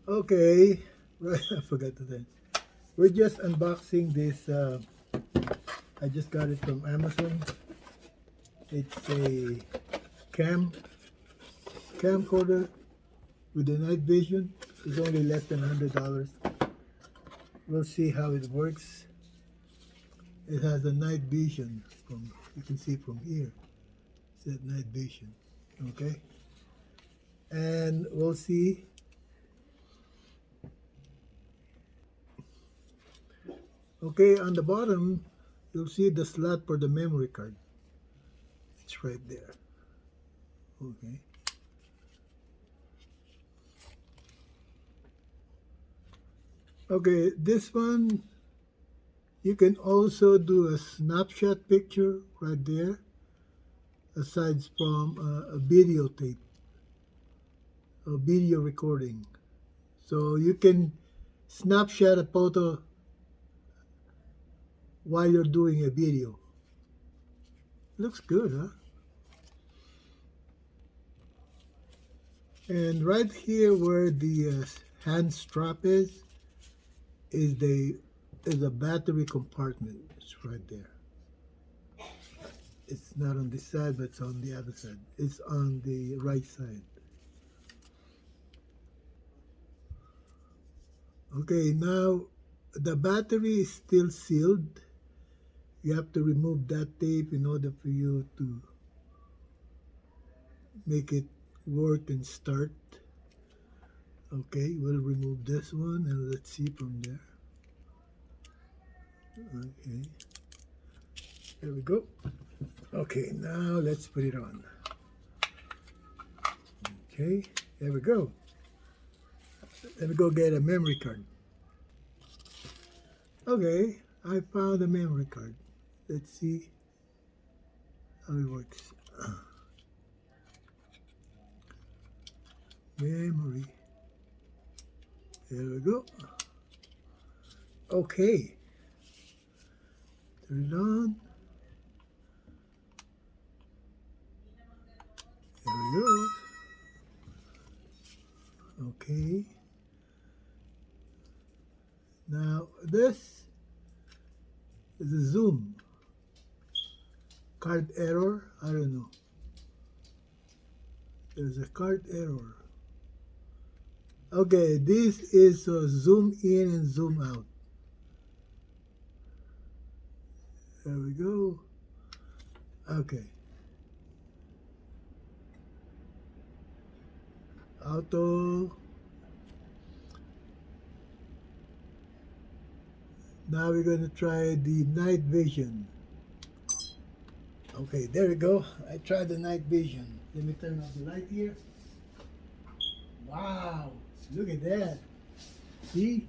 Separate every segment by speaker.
Speaker 1: Okay, right, I forgot to say. We're just unboxing this. I just got it from Amazon. It's a camcorder with a night vision. It's only less than $100. We'll see how it works. It has a night vision. You can see from here. It's that night vision. Okay, and we'll see. Okay, on the bottom, you'll see the slot for the memory card. It's right there. Okay. Okay, this one, you can also do a snapshot picture right there, aside from a videotape, a video recording. So you can snapshot a photo while you're doing a video. Looks good, huh? And right here where the hand strap is a battery compartment. It's right there. It's not on this side, but it's on the other side. It's on the right side. Okay, now the battery is still sealed. You have to remove that tape in order for you to make it work and start. Okay, we'll remove this one and let's see from there. Okay, there we go. Okay, now let's put it on. Okay, there we go. Let me go get a memory card. Okay, I found a memory card. Let's see how it works. Memory. There we go. Okay. Turn it on. There we go. Okay. Now this is a zoom. Card error? I don't know. There's a card error. Okay, this is zoom in and zoom out. There we go. Okay. Auto. Now we're going to try the night vision. Okay, there we go. I tried the night vision. Let me turn off the light here. Wow, look at that. See?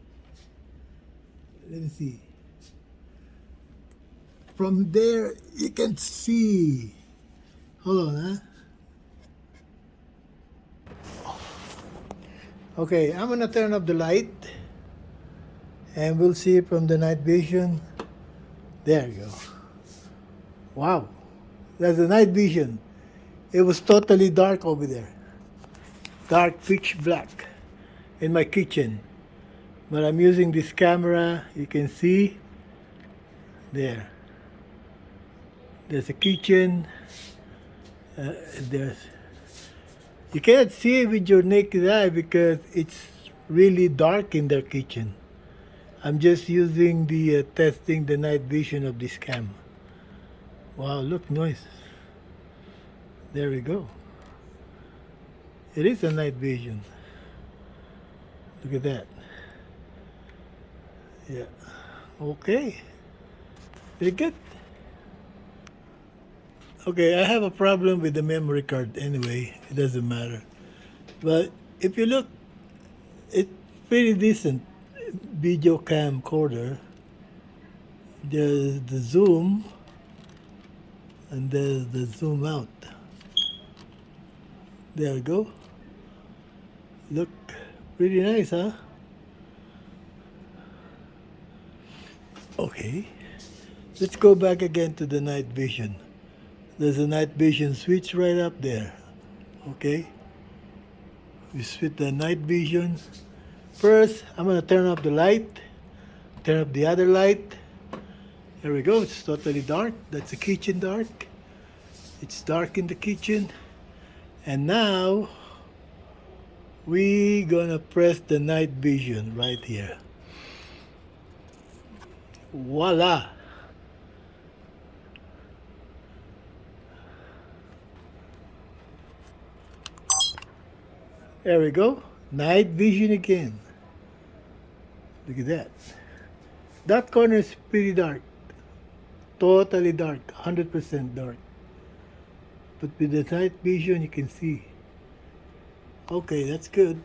Speaker 1: Let me see. From there, you can see. Hold on, huh? Okay, I'm gonna turn off the light and we'll see from the night vision. There you go. Wow, that's the night vision. It was totally dark over there. Dark pitch black in my kitchen. But I'm using this camera, you can see there. There's a kitchen. You cannot see it with your naked eye because it's really dark in their kitchen. I'm just using the testing the night vision of this cam. Wow, look, noise. There we go. It is a night vision. Look at that. Yeah. Okay. Very good. Okay, I have a problem with the memory card anyway. It doesn't matter. But if you look, it's pretty decent video camcorder. There's the zoom and there's the zoom out. There we go. Look pretty nice, huh? Okay. Let's go back again to the night vision. There's a night vision switch right up there. Okay. We switch the night vision First, I'm gonna turn off the light, turn up the other light. There we go, it's totally dark. That's the kitchen dark. It's dark in the kitchen. And now, we gonna press the night vision right here. Voila! There we go. Night vision again. Look at that. That corner is pretty dark. Totally dark. 100% dark. But with the night vision, you can see. Okay, that's good.